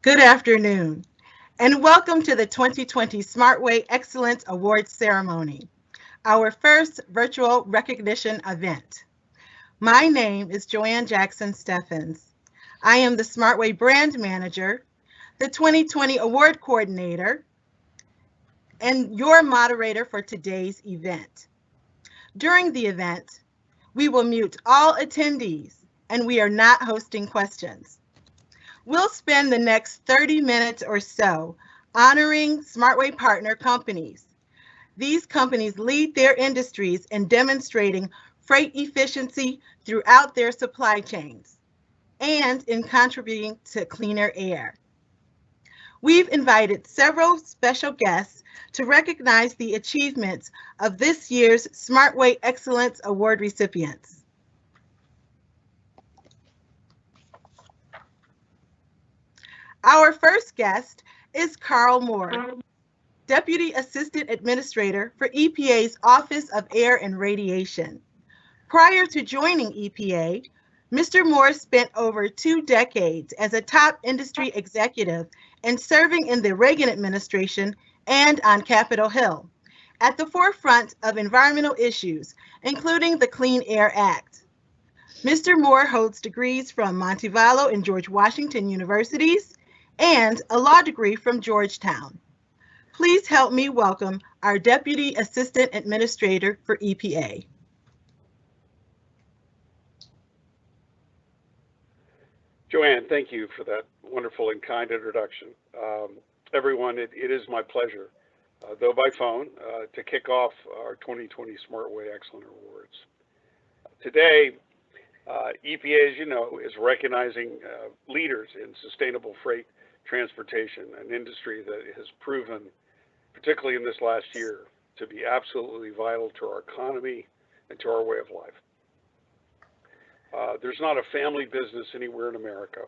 Good afternoon, and welcome to the 2020 SmartWay Excellence Awards ceremony, our first virtual recognition event. My name is Joanne Jackson Steffens. I am the SmartWay brand manager, the 2020 award coordinator, and your moderator for today's event. During the event, we will mute all attendees, and we are not hosting questions. We'll spend the next 30 minutes or so honoring SmartWay partner companies. These companies lead their industries in demonstrating freight efficiency throughout their supply chains and in contributing to cleaner air. We've invited several special guests to recognize the achievements of this year's SmartWay Excellence Award recipients. Our first guest is Karl Moor, Deputy Assistant Administrator for EPA's Office of Air and Radiation. Prior to joining EPA, Mr. Moore spent over 2 decades as a top industry executive and serving in the Reagan administration and on Capitol Hill, at the forefront of environmental issues, including the Clean Air Act. Mr. Moore holds degrees from Montevallo and George Washington Universities and a law degree from Georgetown. Please help me welcome our Deputy Assistant Administrator for EPA. Joanne, thank you for that wonderful and kind introduction. Everyone, it is my pleasure, though by phone, to kick off our 2020 SmartWay Excellence Awards. Today, EPA, as you know, is recognizing leaders in sustainable freight transportation, an industry that has proven, particularly in this last year, to be absolutely vital to our economy and to our way of life. There's not a family business anywhere in America,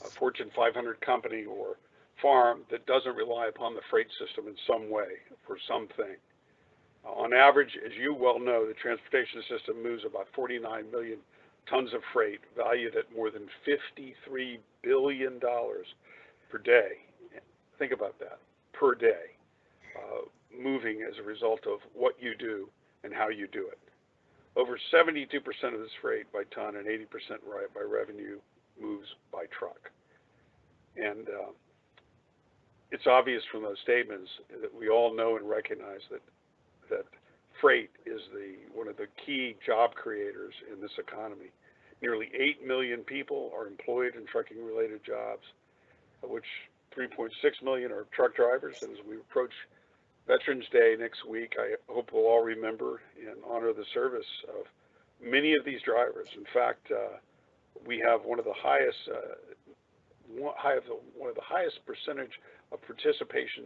a Fortune 500 company or farm that doesn't rely upon the freight system in some way for something. On average, as you well know, the transportation system moves about 49 million tons of freight valued at more than $53 billion per day. Think about that, per day, moving as a result of what you do and how you do it. Over 72% of this freight by ton and 80% by revenue moves by truck. And it's obvious from those statements that we all know and recognize that freight is one of the key job creators in this economy. Nearly 8 million people are employed in trucking-related jobs, of which 3.6 million are truck drivers. And as we approach Veterans Day next week, I hope we'll all remember and honor the service of many of these drivers. In fact, we have one of the highest percentage of participation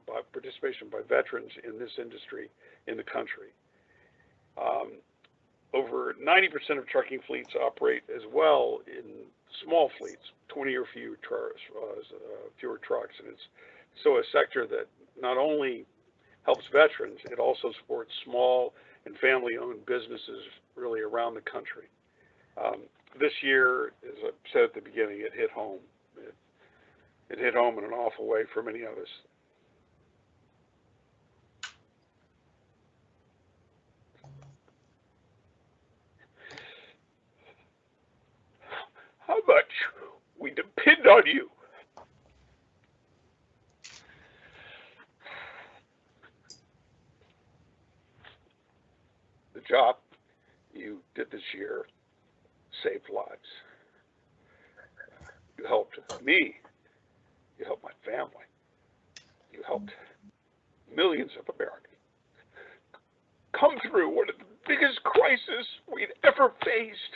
by veterans in this industry in the country. Over 90% of trucking fleets operate as well in small fleets, 20 or fewer trucks, and it's so a sector that not only helps veterans, it also supports small and family-owned businesses really around the country. This year, as I said at the beginning, it hit home. It hit home in an awful way for many of us. How much we depend on you. The job you did this year saved lives. You helped me. You helped my family. You helped millions of Americans come through one of the biggest crises we'd ever faced.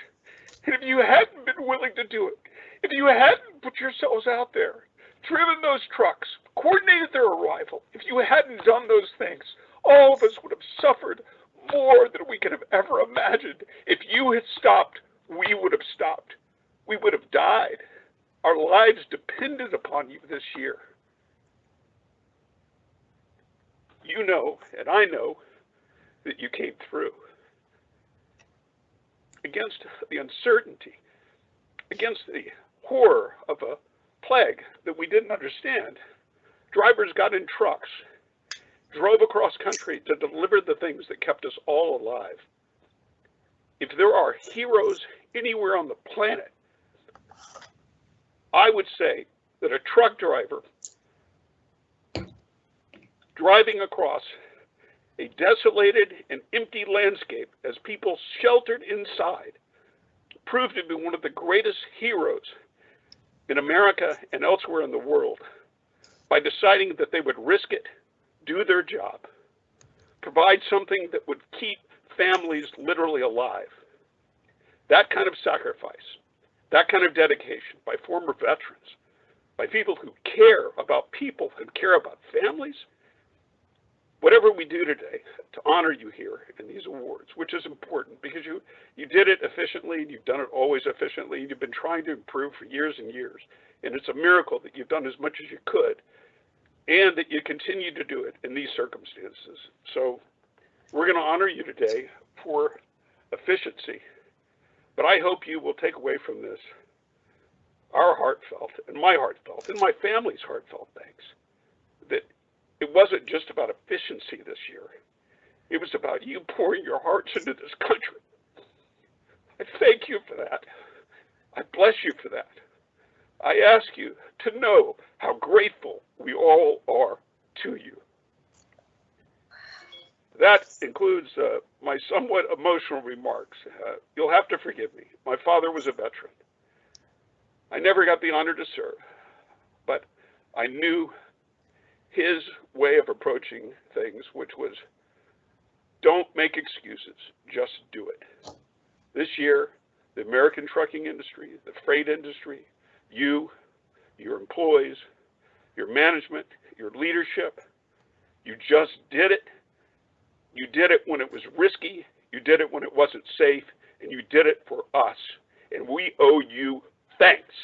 And if you hadn't been willing to do it, if you hadn't put yourselves out there, driven those trucks, coordinated their arrival, if you hadn't done those things, all of us would have suffered more than we could have ever imagined. If you had stopped, we would have stopped. We would have died. Our lives depended upon you this year. You know, and I know, that you came through. Against the uncertainty, against the horror of a plague that we didn't understand. Drivers got in trucks, drove across country to deliver the things that kept us all alive. If there are heroes anywhere on the planet, I would say that a truck driver driving across a desolated and empty landscape as people sheltered inside proved to be one of the greatest heroes in America and elsewhere in the world by deciding that they would risk it, do their job, provide something that would keep families literally alive. That kind of sacrifice, that kind of dedication by former veterans, by people who care about people, who care about families, whatever we do today to honor you here in these awards, which is important because you did it efficiently, and you've done it always efficiently, and you've been trying to improve for years and years. And it's a miracle that you've done as much as you could and that you continue to do it in these circumstances. So we're going to honor you today for efficiency, but I hope you will take away from this our heartfelt and my heartfelt and my family's heartfelt thanks that it wasn't just about efficiency this year. It was about you pouring your hearts into this country. I thank you for that. I bless you for that. I ask you to know how grateful we all are to you. That includes my somewhat emotional remarks. You'll have to forgive me. My father was a veteran. I never got the honor to serve, but I knew his way of approaching things, which was don't make excuses, just do it. This year, the American trucking industry, the freight industry, you, your employees, your management, your leadership, you just did it. You did it when it was risky, you did it when it wasn't safe, and you did it for us. And we owe you thanks.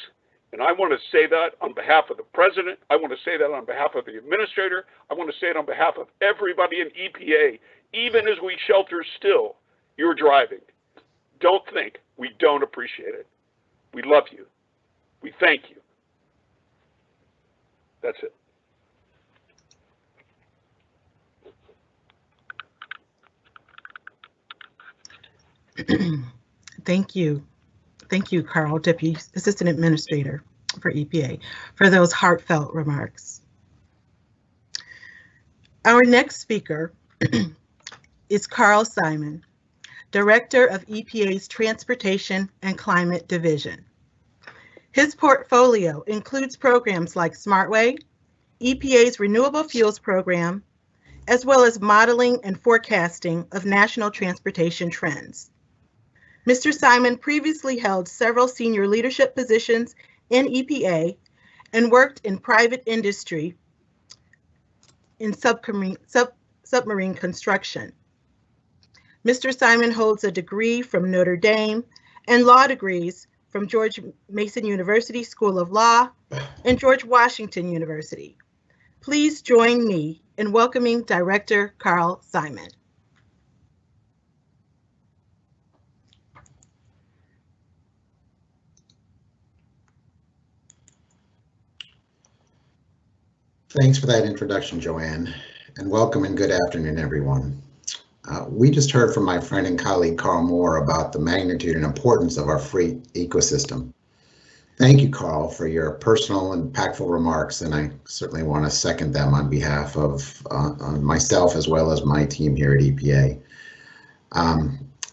And I want to say that on behalf of the president. I want to say that on behalf of the administrator. I want to say it on behalf of everybody in EPA. Even as we shelter still, you're driving. Don't think we don't appreciate it. We love you. We thank you. That's it. Thank you. Thank you, Karl, Deputy Assistant Administrator for EPA, for those heartfelt remarks. Our next speaker is Karl Simon, Director of EPA's Transportation and Climate Division. His portfolio includes programs like SmartWay, EPA's Renewable Fuels Program, as well as modeling and forecasting of national transportation trends. Mr. Simon previously held several senior leadership positions in EPA and worked in private industry in submarine construction. Mr. Simon holds a degree from Notre Dame and law degrees from George Mason University School of Law and George Washington University. Please join me in welcoming Director Karl Simon. Thanks for that introduction, Joanne, and welcome and good afternoon, everyone. We just heard from my friend and colleague Karl Moor about the magnitude and importance of our freight ecosystem. Thank you, Karl, for your personal and impactful remarks, and I certainly want to second them on behalf of myself as well as my team here at EPA.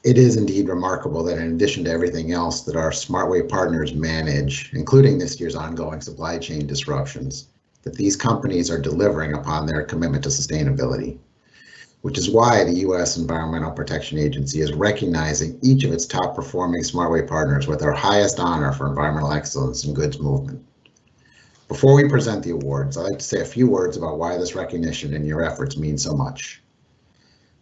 It is indeed remarkable that in addition to everything else that our SmartWay partners manage, including this year's ongoing supply chain disruptions, that these companies are delivering upon their commitment to sustainability, which is why the U.S. Environmental Protection Agency is recognizing each of its top performing SmartWay partners with our highest honor for environmental excellence and goods movement. Before we present the awards, I'd like to say a few words about why this recognition and your efforts mean so much.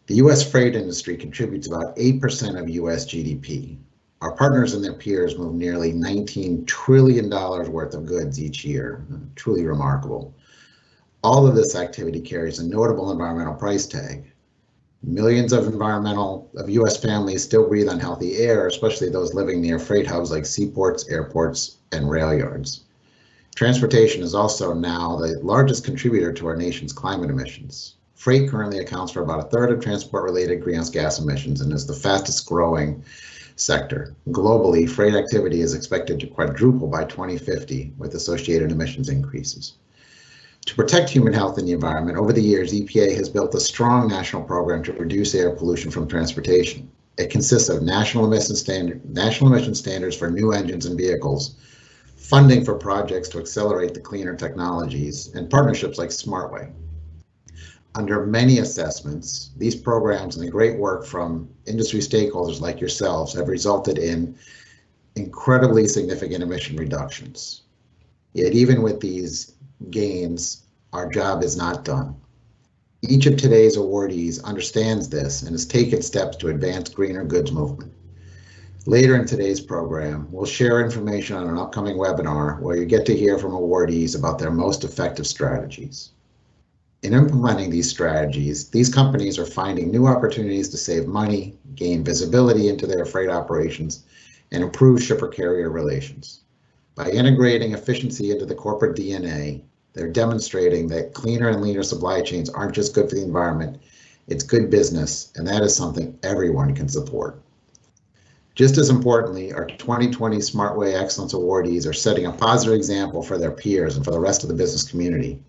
The U.S. freight industry contributes about 8% of U.S. GDP. Our partners and their peers move nearly $19 trillion worth of goods each year. Truly remarkable. All of this activity carries a notable environmental price tag. Millions of U.S. families still breathe unhealthy air, especially those living near freight hubs like seaports, airports, and rail yards. Transportation is also now the largest contributor to our nation's climate emissions. Freight currently accounts for about a third of transport-related greenhouse gas emissions and is the fastest growing sector. Globally, freight activity is expected to quadruple by 2050 with associated emissions increases. To protect human health and the environment, over the years, EPA has built a strong national program to reduce air pollution from transportation. It consists of national emission standards for new engines and vehicles, funding for projects to accelerate the cleaner technologies, and partnerships like SmartWay. Under many assessments, these programs and the great work from industry stakeholders like yourselves have resulted in incredibly significant emission reductions. Yet even with these gains, our job is not done. Each of today's awardees understands this and has taken steps to advance greener goods movement. Later in today's program, we'll share information on an upcoming webinar where you get to hear from awardees about their most effective strategies. In implementing these strategies, these companies are finding new opportunities to save money, gain visibility into their freight operations, and improve shipper-carrier relations. By integrating efficiency into the corporate DNA, they're demonstrating that cleaner and leaner supply chains aren't just good for the environment, it's good business, and that is something everyone can support. Just as importantly, our 2020 SmartWay Excellence Awardees are setting a positive example for their peers and for the rest of the business community.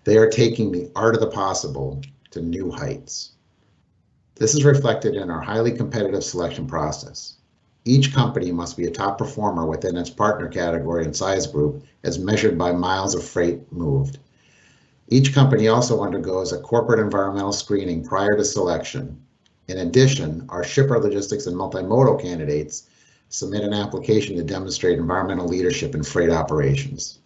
They are taking the art of the possible to new heights. This is reflected in our highly competitive selection process. Each company must be a top performer within its partner category and size group as measured by miles of freight moved. Each company also undergoes a corporate environmental screening prior to selection. In addition, our shipper logistics and multimodal candidates submit an application to demonstrate environmental leadership in freight operations.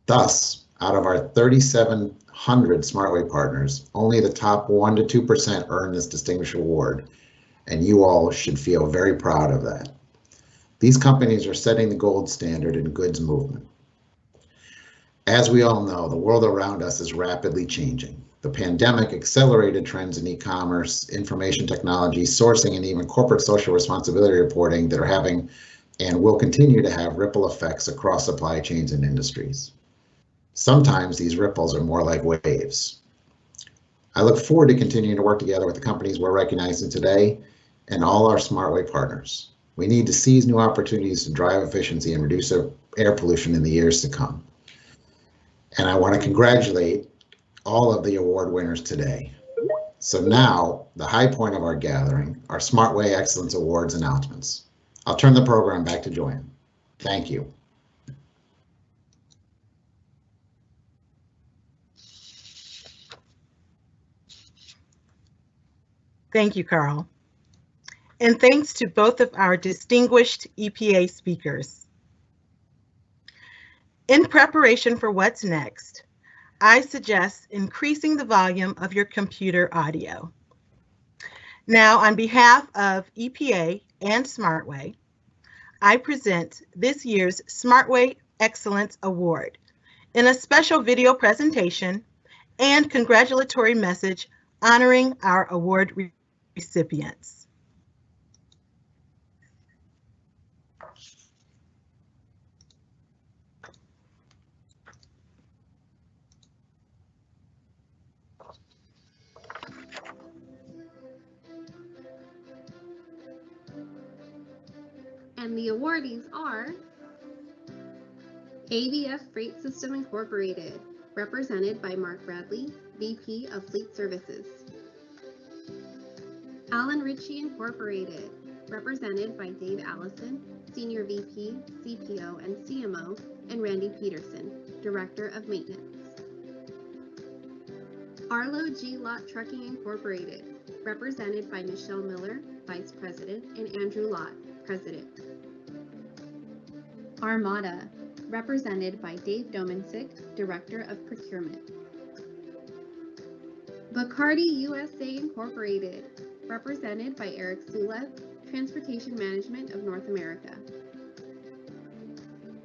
Thus, out of our 3,700 SmartWay partners, only the top 1 to 2% earn this distinguished award, and you all should feel very proud of that. These companies are setting the gold standard in goods movement. As we all know, the world around us is rapidly changing. The pandemic accelerated trends in e-commerce, information technology, sourcing, and even corporate social responsibility reporting that are having and will continue to have ripple effects across supply chains and industries. Sometimes these ripples are more like waves. I look forward to continuing to work together with the companies we're recognizing today and all our SmartWay partners. We need to seize new opportunities to drive efficiency and reduce air pollution in the years to come. And I want to congratulate all of the award winners today. So now, the high point of our gathering, our SmartWay Excellence Awards announcements. I'll turn the program back to Joanne. Thank you. Thank you, Karl. And thanks to both of our distinguished EPA speakers. In preparation for what's next, I suggest increasing the volume of your computer audio. Now, on behalf of EPA and SmartWay, I present this year's SmartWay Excellence Award in a special video presentation and congratulatory message honoring our award recipients. And the awardees are ABF Freight System Incorporated, represented by Mark Bradley, VP of Fleet Services. Allen Ritchie Incorporated, represented by Dave Allison, Senior VP, CPO, and CMO, and Randy Peterson, Director of Maintenance. Arlo G. Lott Trucking Incorporated, represented by Michelle Miller, Vice President, and Andrew Lott, President. Armada, represented by Dave Domensick, Director of Procurement. Bacardi USA Incorporated, represented by Eric Sulev, Transportation Management of North America.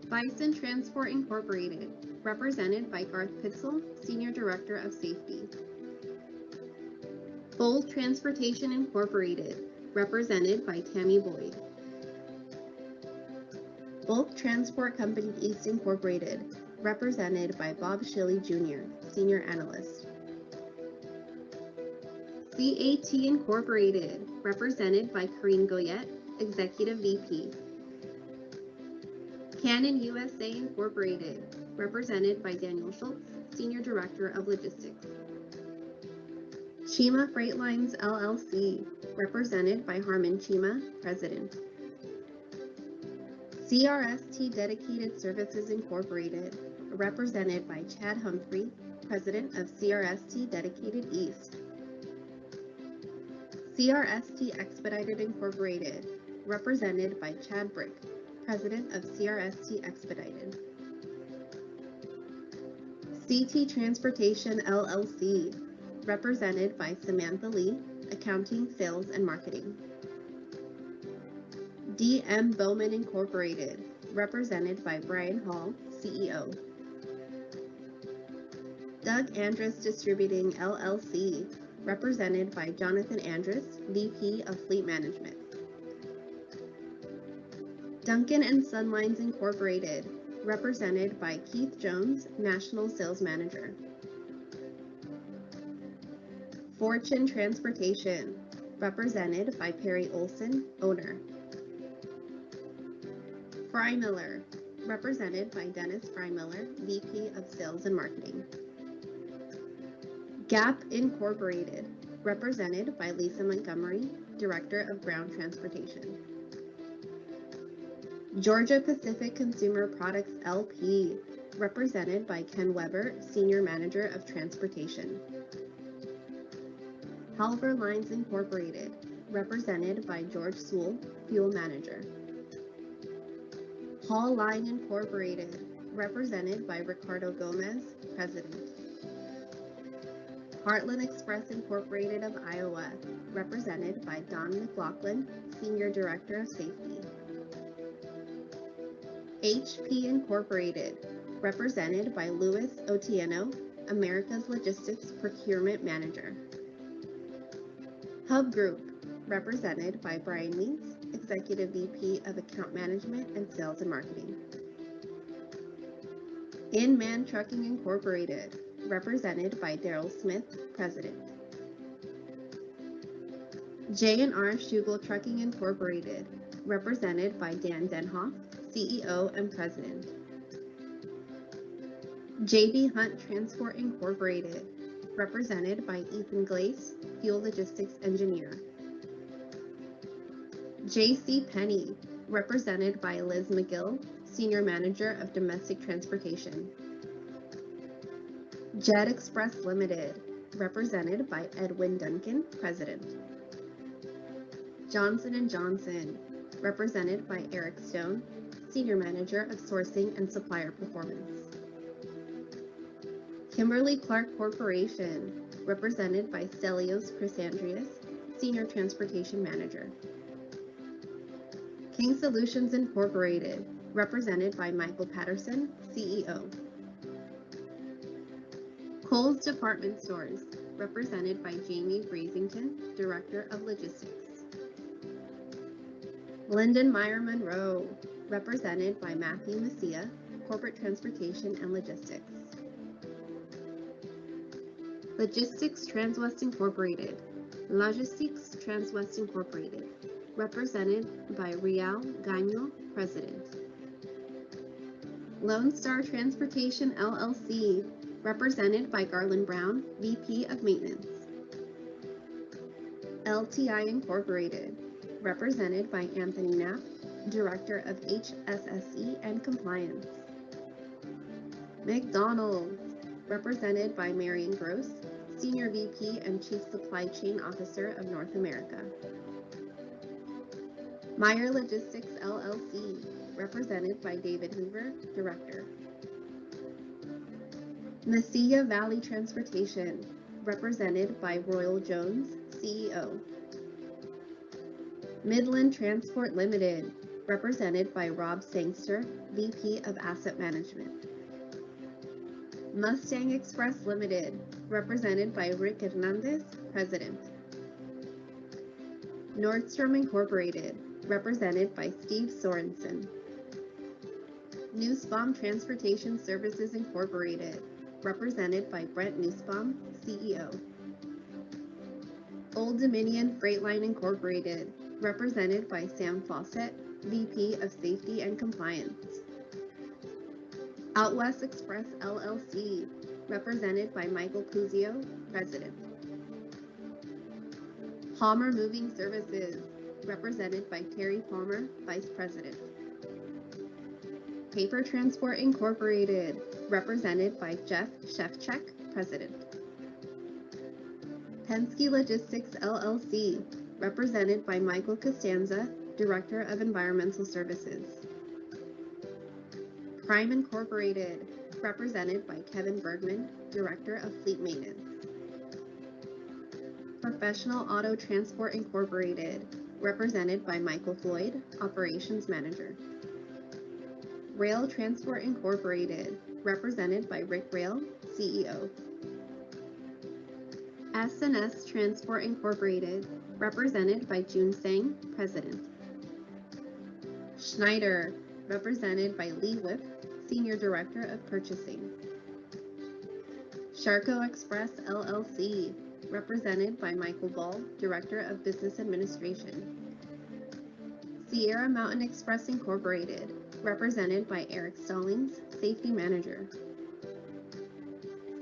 Bison Transport Incorporated, represented by Garth Pitzel, Senior Director of Safety. Bold Transportation Incorporated, represented by Tammy Boyd. Bulk Transport Company East Incorporated, represented by Bob Shilley Jr., Senior Analyst. CAT Incorporated, represented by Karine Goyette, Executive VP. Canon USA Incorporated, represented by Daniel Schultz, Senior Director of Logistics. Chima Freight Lines LLC, represented by Harmon Chima, President. CRST Dedicated Services Incorporated, represented by Chad Humphrey, President of CRST Dedicated East. CRST Expedited Incorporated, represented by Chad Brick, President of CRST Expedited. CT Transportation LLC, represented by Samantha Lee, Accounting, Sales, and Marketing. DM Bowman Incorporated, represented by Brian Hall, CEO. Doug Andrus Distributing LLC, represented by Jonathan Andrus, VP of Fleet Management. Duncan and Son Lines Incorporated, represented by Keith Jones, National Sales Manager. Fortune Transportation, represented by Perry Olson, Owner. Freimiller, represented by Dennis Freimiller, VP of Sales and Marketing. Gap Incorporated, represented by Lisa Montgomery, Director of Ground Transportation. Georgia Pacific Consumer Products LP, represented by Ken Weber, Senior Manager of Transportation. Halver Lines Incorporated, represented by George Sewell, Fuel Manager. Hall Line Incorporated, represented by Ricardo Gomez, President. Heartland Express Incorporated of Iowa, represented by Don McLaughlin, Senior Director of Safety. HP Incorporated, represented by Louis Otieno, America's Logistics Procurement Manager. Hub Group, represented by Brian Meeks, Executive VP of Account Management and Sales and Marketing. Inman Trucking Incorporated, represented by Daryl Smith, President. J&R Schugel Trucking Incorporated, represented by Dan Denhoff, CEO and President. JB Hunt Transport Incorporated, represented by Ethan Glaze, Fuel Logistics Engineer. JC Penney, represented by Liz McGill, Senior Manager of Domestic Transportation. Jet Express Limited, represented by Edwin Duncan, President. Johnson & Johnson, represented by Eric Stone, Senior Manager of Sourcing and Supplier Performance. Kimberly-Clark Corporation, represented by Stelios Chrysandrius, Senior Transportation Manager. King Solutions Incorporated, represented by Michael Patterson, CEO. Kohl's Department Stores, represented by Jamie Brazington, Director of Logistics. Linden Meyer Monroe, represented by Matthew Messia, Corporate Transportation and Logistics. Logistics Transwest Incorporated, Logistics Transwest Incorporated, represented by Rial Gaño, President. Lone Star Transportation LLC, represented by Garland Brown, VP of Maintenance. LTI Incorporated, represented by Anthony Knapp, Director of HSSE and Compliance. McDonald's, represented by Marion Gross, Senior VP and Chief Supply Chain Officer of North America. Meyer Logistics LLC, represented by David Hoover, Director. Mesilla Valley Transportation, represented by Royal Jones, CEO. Midland Transport Limited, represented by Rob Sangster, VP of Asset Management. Mustang Express Limited, represented by Rick Hernandez, President. Nordstrom Incorporated, represented by Steve Sorensen. Nussbaum Transportation Services Incorporated, represented by Brent Nussbaum, CEO. Old Dominion Freightline Incorporated, represented by Sam Fawcett, VP of Safety and Compliance. Out West Express LLC, represented by Michael Puzio, President. Palmer Moving Services, represented by Terry Palmer, Vice President. Paper Transport Incorporated, represented by Jeff Shevchuk, President. Penske Logistics LLC, represented by Michael Costanza, Director of Environmental Services. Prime Incorporated, represented by Kevin Bergman, Director of Fleet Maintenance. Professional Auto Transport Incorporated, represented by Michael Floyd, Operations Manager. Rail Transport Incorporated, represented by Rick Rail, CEO. S&S Transport Incorporated, represented by June Sang, President. Schneider, represented by Lee Whip, Senior Director of Purchasing. Sharko Express LLC, represented by Michael Ball, Director of Business Administration. Sierra Mountain Express Incorporated, represented by Eric Stallings, Safety Manager.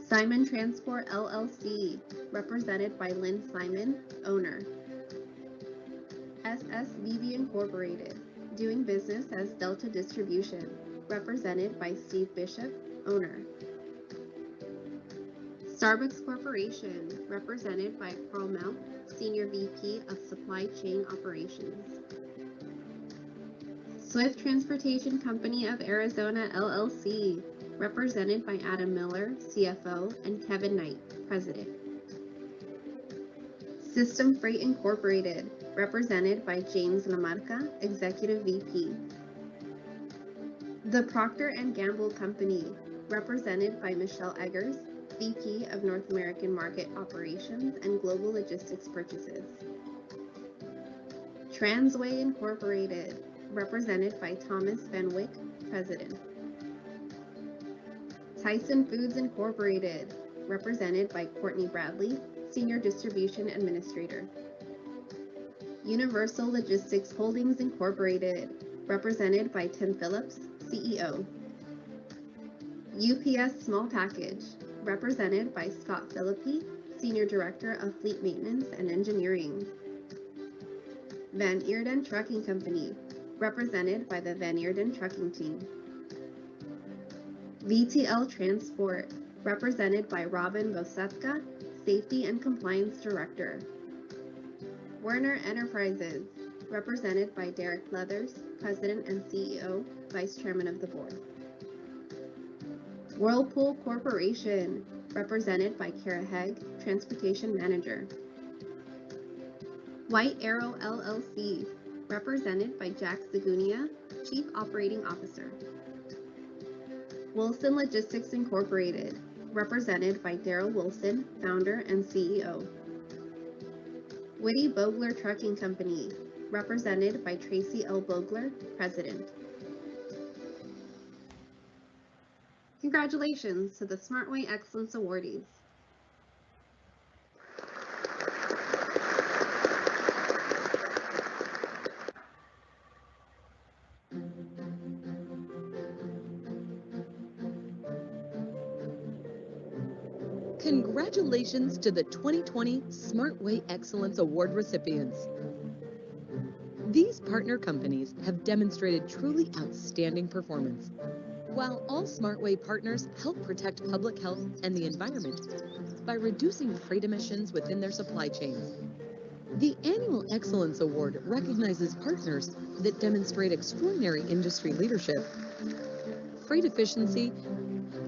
Simon Transport LLC, represented by Lynn Simon, Owner. SSVB Incorporated, doing business as Delta Distribution, represented by Steve Bishop, Owner. Starbucks Corporation, represented by Karl Moor, Senior VP of Supply Chain Operations. Swift Transportation Company of Arizona LLC, represented by Adam Miller, CFO, and Kevin Knight, President. System Freight Incorporated, represented by James Lamarca, Executive VP. The Procter & Gamble Company, represented by Michelle Eggers, VP of North American Market Operations and Global Logistics Purchases. Transway Incorporated, represented by Thomas Van Wyck, President. Tyson Foods Incorporated, represented by Courtney Bradley, Senior Distribution Administrator. Universal Logistics Holdings Incorporated, represented by Tim Phillips, CEO. UPS Small Package, represented by Scott Philippi, Senior Director of Fleet Maintenance and Engineering. Van Eerden Trucking Company, represented by the Van Eerden Trucking Team. VTL Transport, represented by Robin Bosetka, Safety and Compliance Director. Werner Enterprises, represented by Derek Leathers, President and CEO, Vice Chairman of the Board. Whirlpool Corporation, represented by Kara Hegg, Transportation Manager. White Arrow LLC, represented by Jack Zagunia, Chief Operating Officer. Wilson Logistics Incorporated, represented by Daryl Wilson, Founder and CEO. Whitty Bogler Trucking Company, represented by Tracy L. Bogler, President. Congratulations to the SmartWay Excellence Awardees. Congratulations to the 2020 SmartWay Excellence Award recipients. These partner companies have demonstrated truly outstanding performance. While all SmartWay partners help protect public health and the environment by reducing freight emissions within their supply chains. The Annual Excellence Award recognizes partners that demonstrate extraordinary industry leadership, freight efficiency,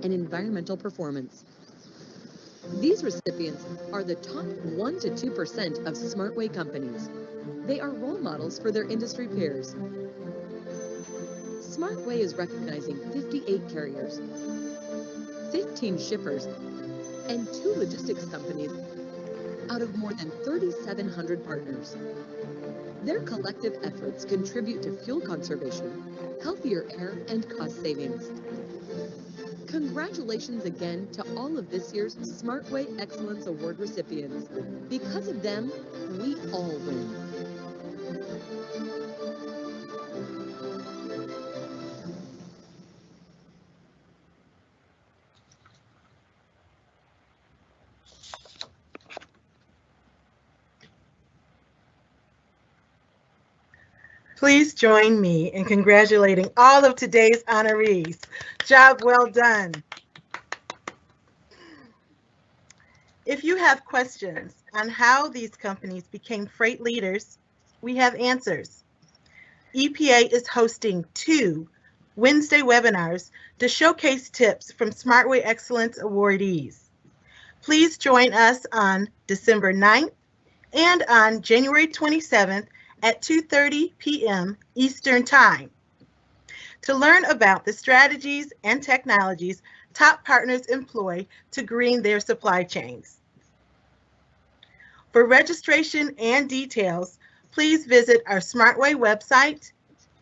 and environmental performance. These recipients are the top 1 to 2% of SmartWay companies. They are role models for their industry peers. SmartWay is recognizing 58 carriers, 15 shippers, and 2 logistics companies out of more than 3,700 partners. Their collective efforts contribute to fuel conservation, healthier air, and cost savings. Congratulations again to all of this year's SmartWay Excellence Award recipients. Because of them, we all win. Please join me in congratulating all of today's honorees. Job well done. If you have questions on how these companies became freight leaders, we have answers. EPA is hosting 2 Wednesday webinars to showcase tips from SmartWay Excellence awardees. Please join us on December 9th and on January 27th at 2:30 p.m. Eastern Time to learn about the strategies and technologies top partners employ to green their supply chains. For registration and details, please visit our SmartWay website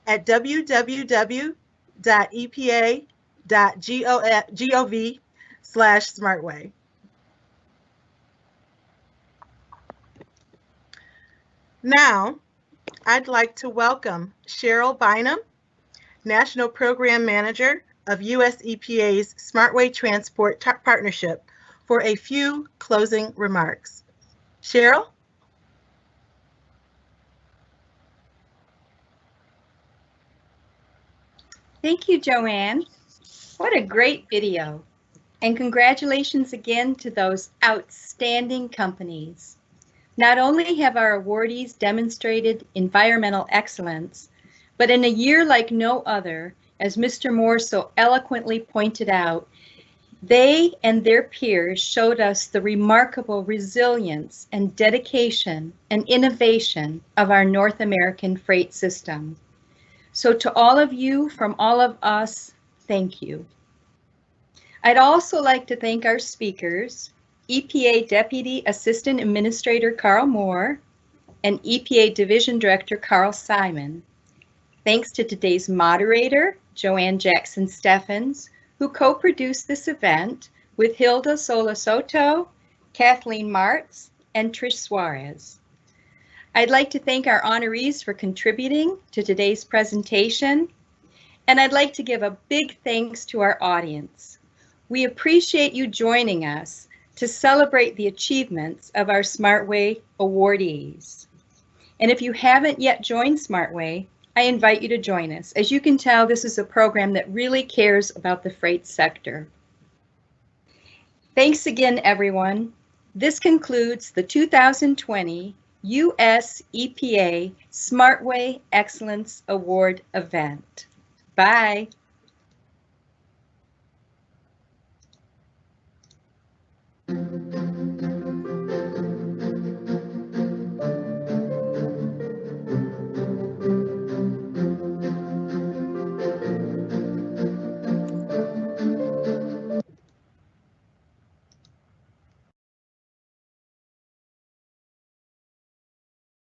at www.epa.gov/SmartWay. Now, I'd like to welcome Cheryl Bynum, National Program Manager of US EPA's SmartWay Transport Partnership, for a few closing remarks. Cheryl? Thank you, Joanne. What a great video. And congratulations again to those outstanding companies. Not only have our awardees demonstrated environmental excellence, but in a year like no other, as Mr. Moore so eloquently pointed out, they and their peers showed us the remarkable resilience and dedication and innovation of our North American freight system. So to all of you, from all of us, thank you. I'd also like to thank our speakers, EPA Deputy Assistant Administrator Karl Moor and EPA Division Director Carl Simon. Thanks to today's moderator, Joanne Jackson-Steffens, who co-produced this event with Hilda Sola-Soto, Kathleen Martz, and Trish Suarez. I'd like to thank our honorees for contributing to today's presentation, and I'd like to give a big thanks to our audience. We appreciate you joining us to celebrate the achievements of our SmartWay awardees. And if you haven't yet joined SmartWay, I invite you to join us. As you can tell, this is a program that really cares about the freight sector. Thanks again, everyone. This concludes the 2020 US EPA SmartWay Excellence Award event. Bye.